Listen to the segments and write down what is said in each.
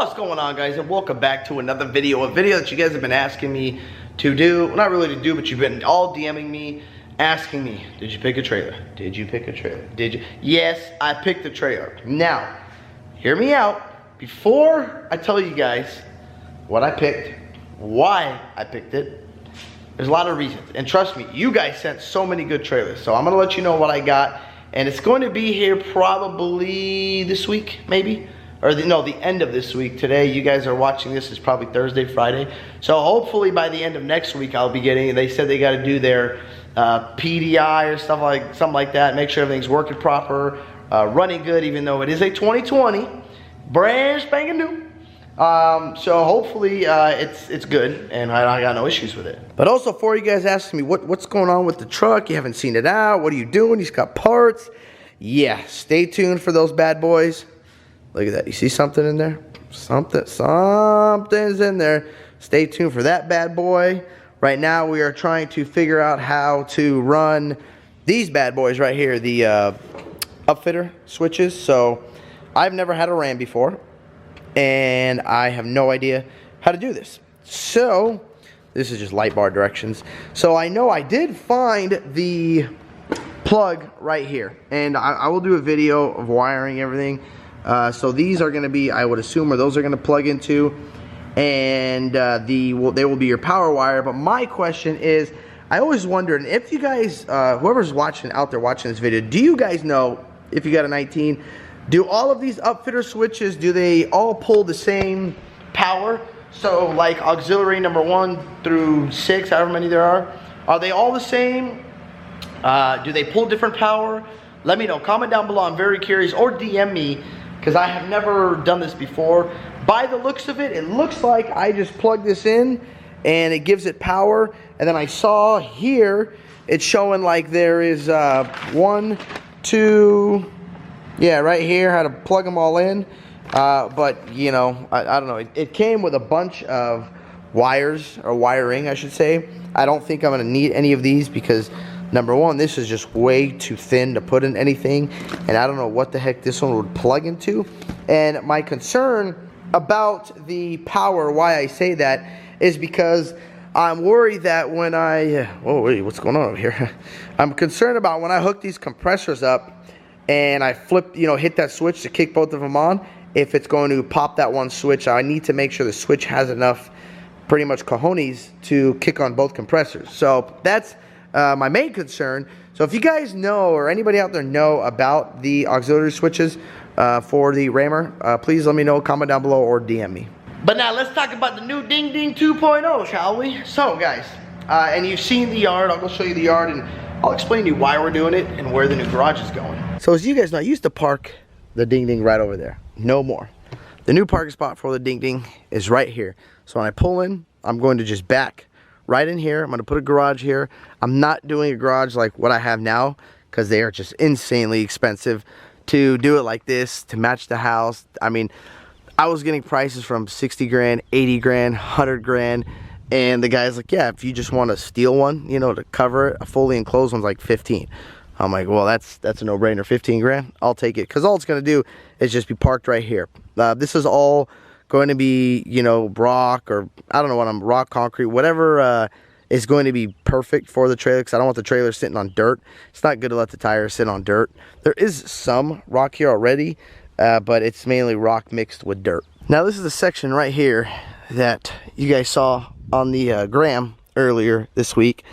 What's going on, guys, and welcome back to another video, a video that you guys have been asking me to do. Well, not really to do, but you've been all DMing me, asking me, did you pick a trailer? Did you pick a trailer? Did you? Yes, I picked a trailer. Now, hear me out. Before I tell you guys what I picked, why I picked it, there's a lot of reasons. And trust me, you guys sent so many good trailers. So I'm gonna let you know what I got. And it's going to be here probably this week, maybe. Or the end of this week. Today, you guys are watching this, is probably Thursday, Friday. So hopefully by the end of next week, I'll be getting, they said they got to do their PDI or something like that. Make sure everything's working proper, running good, even though it is a 2020, brand spanking new. So hopefully it's good, and I got no issues with it. But also, for you guys asking me what's going on with the truck, you haven't seen it out, what are you doing? He's got parts. Yeah, stay tuned for those bad boys. Look at that. You see something in there? Something's in there. Stay tuned for that bad boy. Right now, we are trying to figure out how to run these bad boys right here, the upfitter switches. So, I've never had a Ram before, and I have no idea how to do this. So, this is just light bar directions. So, I know I did find the plug right here, and I will do a video of wiring everything. So these are going to be, I would assume, or those are going to plug into, and they will be your power wire. But my question is, I always wondered if you guys, whoever's out there watching this video, do you guys know, if you got a 19, do all of these upfitter switches, do they all pull the same power? So like auxiliary number 1 through 6, however many there are they all the same? Do they pull different power? Let me know. Comment down below. I'm very curious, or DM me, because I have never done this before. By the looks of it, it looks like I just plug this in and it gives it power. And then I saw here, it's showing like there is 1, 2, yeah, right here, how to plug them all in. But, you know, I don't know. It came with a bunch of wires, or wiring, I should say. I don't think I'm going to need any of these because, number one, this is just way too thin to put in anything, and I don't know what the heck this one would plug into. And my concern about the power, why I say that, is because I'm worried that when whoa, wait, what's going on over here? I'm concerned about when I hook these compressors up and I flip, hit that switch to kick both of them on, if it's going to pop that one switch. I need to make sure the switch has enough, pretty much cojones, to kick on both compressors. So that's my main concern. So if you guys know, or anybody out there know about the auxiliary switches for the Rammer, please let me know, comment down below, or DM me. But now let's talk about the new Ding Ding 2.0, shall we? So guys, and you've seen the yard. I'll go show you the yard, and I'll explain to you why we're doing it and where the new garage is going. So as you guys know, I used to park the Ding Ding right over there. No more. The new parking spot for the Ding Ding is right here. So when I pull in, I'm going to just back right in here. I'm going to put a garage here. I'm not doing a garage like what I have now, because they are just insanely expensive to do it like this, to match the house. I mean, I was getting prices from 60 grand, 80 grand, 100 grand. And the guy's like, yeah, if you just want a steel one, to cover it, a fully enclosed one's like 15. I'm like, well, that's a no-brainer. 15 grand, I'll take it. Because all it's going to do is just be parked right here. This is all going to be, rock, or I don't know what rock, concrete, whatever is going to be perfect for the trailer, because I don't want the trailer sitting on dirt. It's not good to let the tires sit on dirt. There is some rock here already, but it's mainly rock mixed with dirt. Now this is the section right here that you guys saw on the gram earlier this week.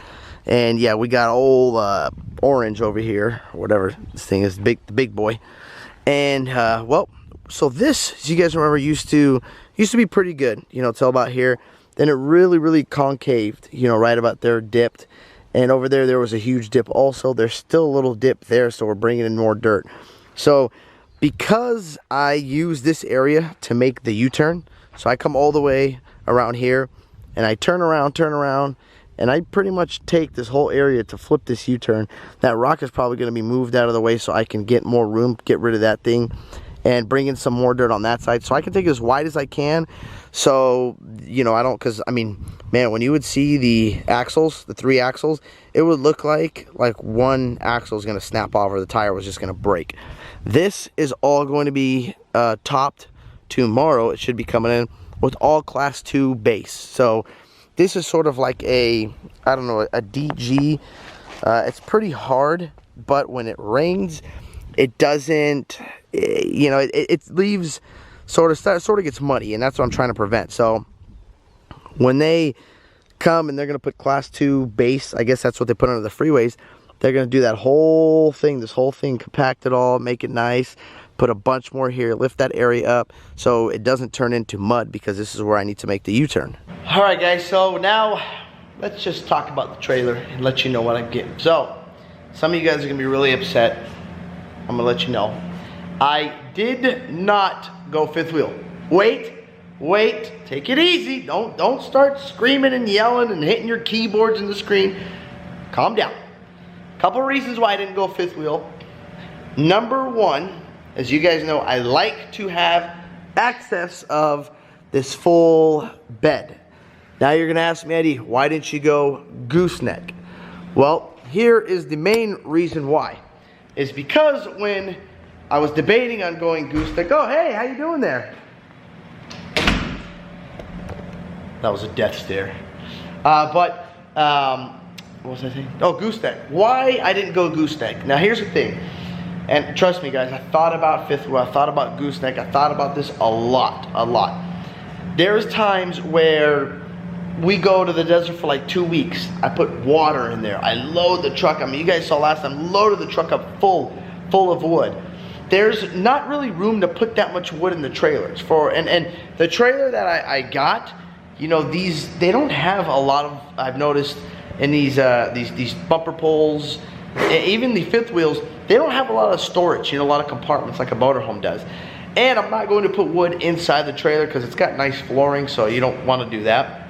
And yeah, we got old orange over here, or whatever this thing is, the big boy. And well, so this, as you guys remember, used to be pretty good, till about here. Then it really concaved, right about there, dipped. And over there was a huge dip also. There's still a little dip there, so we're bringing in more dirt. So because I use this area to make the U-turn, so I come all the way around here, and I turn around, and I pretty much take this whole area to flip this U-turn. That rock is probably going to be moved out of the way so I can get more room, get rid of that thing, and bring in some more dirt on that side, so I can take it as wide as I can. So, I don't, because, I mean, man, when you would see the axles, the 3 axles, it would look like one axle is going to snap off, or the tire was just going to break. This is all going to be topped tomorrow it should be coming in with all Class 2 base. So this is sort of like a, I don't know, a DG. It's pretty hard, but when it rings, it doesn't, you know, it leaves sort of gets muddy, and that's what I'm trying to prevent. So when they come and they're going to put Class 2 base, I guess that's what they put under the freeways, they're going to do that whole thing, this whole thing, compact it all, make it nice, put a bunch more here, lift that area up so it doesn't turn into mud, because this is where I need to make the U-turn. All right, guys, so now let's just talk about the trailer and let you know what I'm getting. So some of you guys are going to be really upset. I'm going to let you know. I did not go fifth wheel. Wait, take it easy. Don't start screaming and yelling and hitting your keyboards in the screen. Calm down. Couple of reasons why I didn't go fifth wheel. Number one, as you guys know, I like to have access of this full bed. Now you're gonna ask me, Eddie, why didn't you go gooseneck? Well, here is the main reason why. Is because when I was debating on going gooseneck, oh hey, how you doing there? That was a death stare. What was I saying? Oh, gooseneck. Why I didn't go gooseneck? Now here's the thing, and trust me guys, I thought about fifth wheel, I thought about gooseneck, I thought about this a lot. There's times where we go to the desert for like 2 weeks. I put water in there. I load the truck. I mean, you guys saw last time, loaded the truck up full of wood. There's not really room to put that much wood in the trailers. And the trailer that I got, you know, they don't have a lot of, I've noticed in these bumper poles, even the fifth wheels, they don't have a lot of storage, you know, a lot of compartments like a motorhome does. And I'm not going to put wood inside the trailer because it's got nice flooring, so you don't want to do that.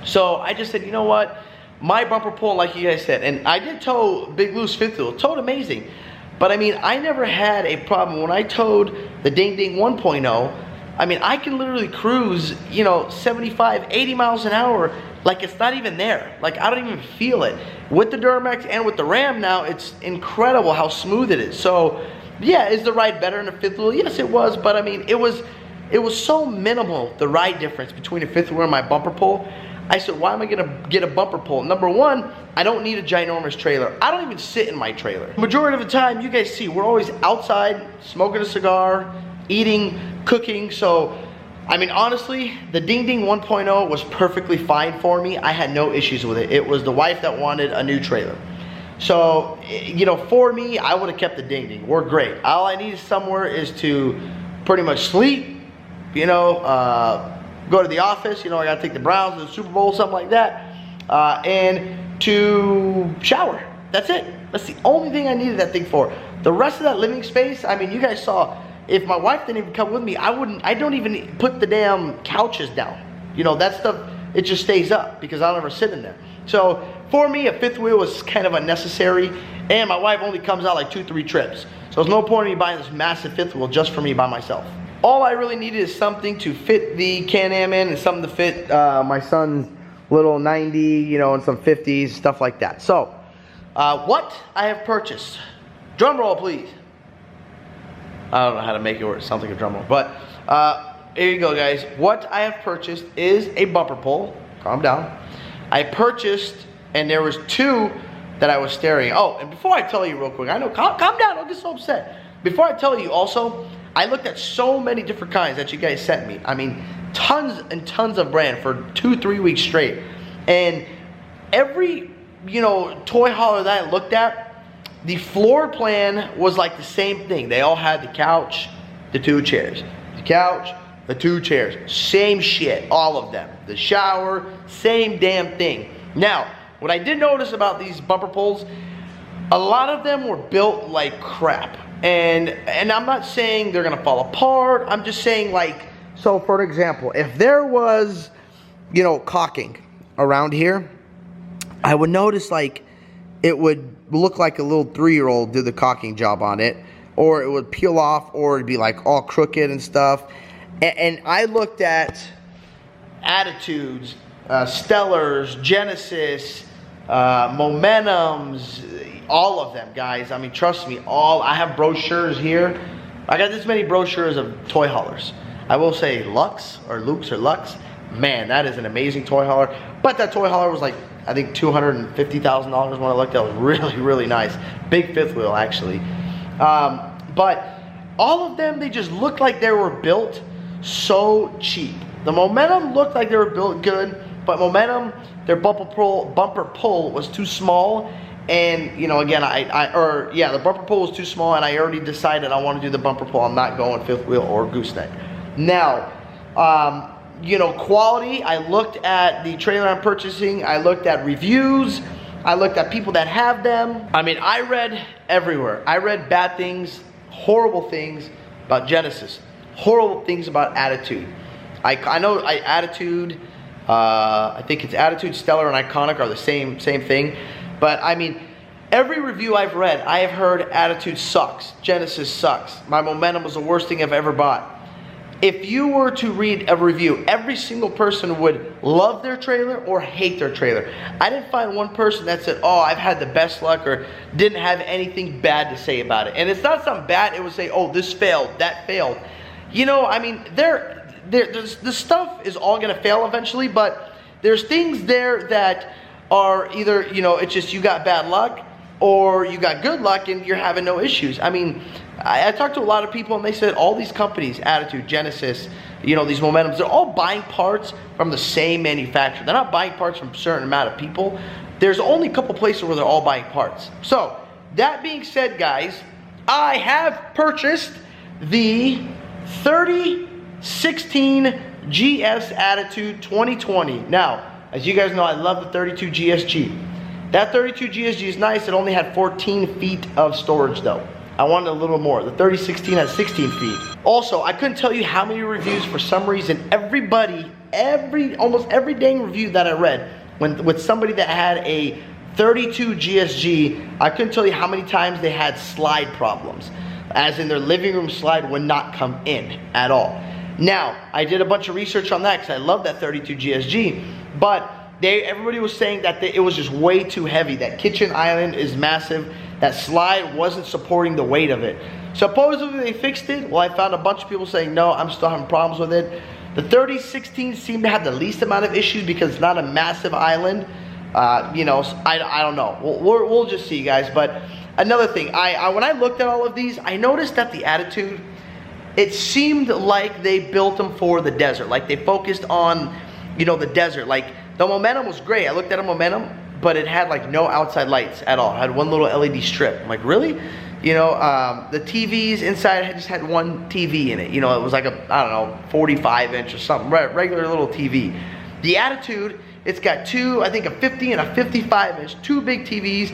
So I just said, you know what, my bumper pole, like you guys said, and I did tow Big Lou's fifth wheel, towed amazing. But I mean, I never had a problem when I towed the Ding Ding 1.0. I mean, I can literally cruise, you know, 75, 80 miles an hour like it's not even there. Like, I don't even feel it. With the Duramax and with the Ram now, it's incredible how smooth it is. So, yeah, is the ride better in a fifth wheel? Yes, it was. But I mean, it was so minimal, the ride difference between a fifth wheel and my bumper pole. I said, why am I gonna get a bumper pole? Number one, I don't need a ginormous trailer. I don't even sit in my trailer. Majority of the time, you guys see, we're always outside, smoking a cigar, eating, cooking. So, I mean, honestly, the Ding Ding 1.0 was perfectly fine for me. I had no issues with it. It was the wife that wanted a new trailer. So, you know, for me, I would have kept the Ding Ding. We're great. All I need somewhere is to pretty much sleep, you know, go to the office, you know, I gotta take the Browns to the Super Bowl, something like that, and to shower. That's it. That's the only thing I needed that thing for. The rest of that living space, I mean, you guys saw, if my wife didn't even come with me, I don't even put the damn couches down. You know, that stuff, it just stays up because I'll never sit in there. So for me, a fifth wheel was kind of unnecessary, and my wife only comes out like 2-3 trips. So there's no point in me buying this massive fifth wheel just for me by myself. All I really needed is something to fit the Can-Am in and something to fit my son's little 90, you know, and some 50s, stuff like that. So, what I have purchased. Drum roll, please. I don't know how to make it work, something like a drum roll. But, here you go, guys. What I have purchased is a bumper pole. Calm down. I purchased, and there was 2 that I was staring at. Oh, and before I tell you real quick, I know, calm down, don't get so upset. Before I tell you also, I looked at so many different kinds that you guys sent me. I mean, tons and tons of brand for 2-3 weeks straight. And every, you know, toy hauler that I looked at, the floor plan was like the same thing. They all had the couch, the 2 chairs. The couch, the 2 chairs. Same shit, all of them. The shower, same damn thing. Now, what I did notice about these bumper poles, a lot of them were built like crap. And I'm not saying they're gonna fall apart. I'm just saying, like, so for example, if there was, you know, caulking around here, I would notice like it would look like a little 3-year-old did the caulking job on it, or it would peel off, or it'd be like all crooked and stuff. And I looked at Attitudes, Stellars, Genesis, Momentums, all of them, guys. I mean, trust me, I have brochures here. I got this many brochures of toy haulers. I will say Lux or Lux or Lux, man, that is an amazing toy hauler. But that toy hauler was like, I think $250,000 when I looked at it. It was really, really nice. Big fifth wheel, actually. But all of them, they just looked like they were built so cheap. The Momentum looked like they were built good, but Momentum, their bumper pull was too small. And, you know, again, the bumper pull was too small, and I already decided I want to do the bumper pull. I'm not going fifth wheel or gooseneck. Now, you know, quality, I looked at the trailer I'm purchasing, I looked at reviews, I looked at people that have them. I mean, I read everywhere. I read bad things, horrible things about Genesis, horrible things about Attitude. I know Attitude, I think it's Attitude, Stellar, and Iconic are the same thing. But I mean, every review I've read, I have heard Attitude sucks, Genesis sucks, my Momentum was the worst thing I've ever bought. If you were to read a review, every single person would love their trailer or hate their trailer. I didn't find one person that said, oh, I've had the best luck, or didn't have anything bad to say about it. And it's not something bad, it would say, oh, this failed, that failed. You know, I mean, the stuff is all gonna fail eventually, but there's things there that are either, you know, it's just you got bad luck, or you got good luck and you're having no issues. I mean, I talked to a lot of people and they said all these companies, Attitude, Genesis, you know, these Momentums, they're all buying parts from the same manufacturer. They're not buying parts from a certain amount of people. There's only a couple places where they're all buying parts. So, that being said, guys, I have purchased the 3016 GS Attitude 2020. Now, as you guys know, I love the 32 GSG. That 32 GSG is nice. It only had 14 feet of storage though. I wanted a little more. The 3016 has 16 feet. Also, I couldn't tell you how many reviews. For some reason, almost every dang review that I read, with somebody that had a 32 GSG, I couldn't tell you how many times they had slide problems. As in their living room slide would not come in at all. Now, I did a bunch of research on that because I love that 32 GSG, but everybody was saying that it was just way too heavy. That kitchen island is massive. That slide wasn't supporting the weight of it. Supposedly they fixed it. Well, I found a bunch of people saying, no, I'm still having problems with it. The 3016 seemed to have the least amount of issues because it's not a massive island. You know, I don't know. We'll just see, guys. But another thing, when I looked at all of these, I noticed that the Attitude, it seemed like they built them for the desert. Like they focused on, you know, the desert. Like the Momentum was great. I looked at a Momentum, but it had like no outside lights at all. It had one little LED strip. I'm like, really? You know, the TVs inside just had one TV in it. You know, it was like a, I don't know, 45-inch or something, regular little TV. The Attitude, it's got two, I think a 50 and a 55-inch, two big TVs,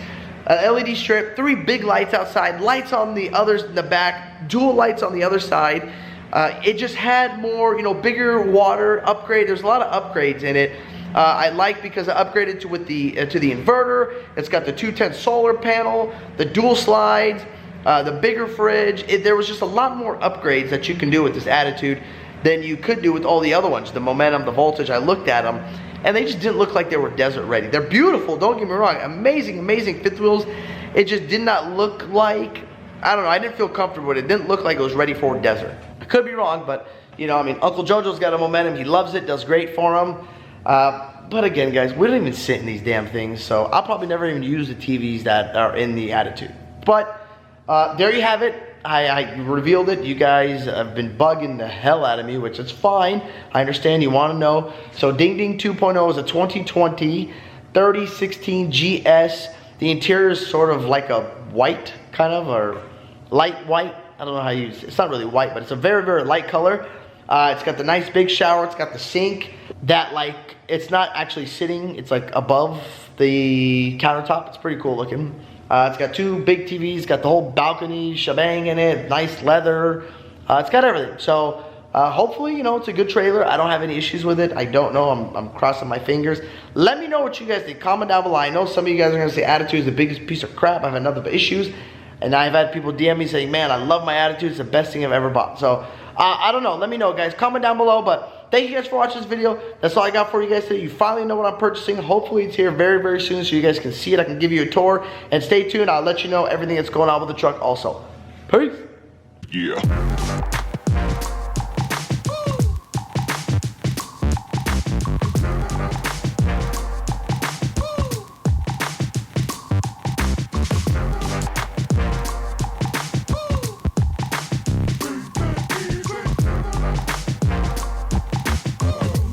an LED strip, 3 big lights outside, lights on the others in the back, dual lights on the other side. It just had more, you know, bigger water upgrade. There's a lot of upgrades in it. I like because I upgraded to the inverter. It's got the 210 solar panel, the dual slides, the bigger fridge. There was just a lot more upgrades that you can do with this Attitude than you could do with all the other ones. The Momentum, the Voltage, I looked at them, and they just didn't look like they were desert ready. They're beautiful, don't get me wrong. Amazing, amazing fifth wheels. It just did not look like, I don't know, I didn't feel comfortable with it. It didn't look like it was ready for desert. I could be wrong, but, you know, I mean, Uncle Jojo's got a Momentum. He loves it, does great for him. But again, guys, we don't even sit in these damn things, so I'll probably never even use the TVs that are in the Attitude. But there you have it. I revealed it. You guys have been bugging the hell out of me, which is fine. I understand you want to know. So Ding Ding 2.0 is a 2020 3016 GS. The interior is sort of like a white, kind of, or light white. I don't know how you use it. It's not really white, but it's a very, very light color. It's got the nice big shower. It's got the sink that, like, it's not actually sitting. It's like above the countertop. It's pretty cool looking. It's got 2 big TVs. Got the whole balcony shebang in it. Nice leather. It's got everything. So hopefully, you know, it's a good trailer. I don't have any issues with it. I don't know. I'm crossing my fingers. Let me know what you guys think. Comment down below. I know some of you guys are going to say Attitude is the biggest piece of crap. I have nothing but issues. And I've had people DM me saying, man, I love my Attitude. It's the best thing I've ever bought. So I don't know. Let me know, guys. Comment down below. But thank you guys for watching this video. That's all I got for you guys today. You finally know what I'm purchasing. Hopefully it's here very, very soon so you guys can see it. I can give you a tour. And stay tuned. I'll let you know everything that's going on with the truck also. Peace. Yeah.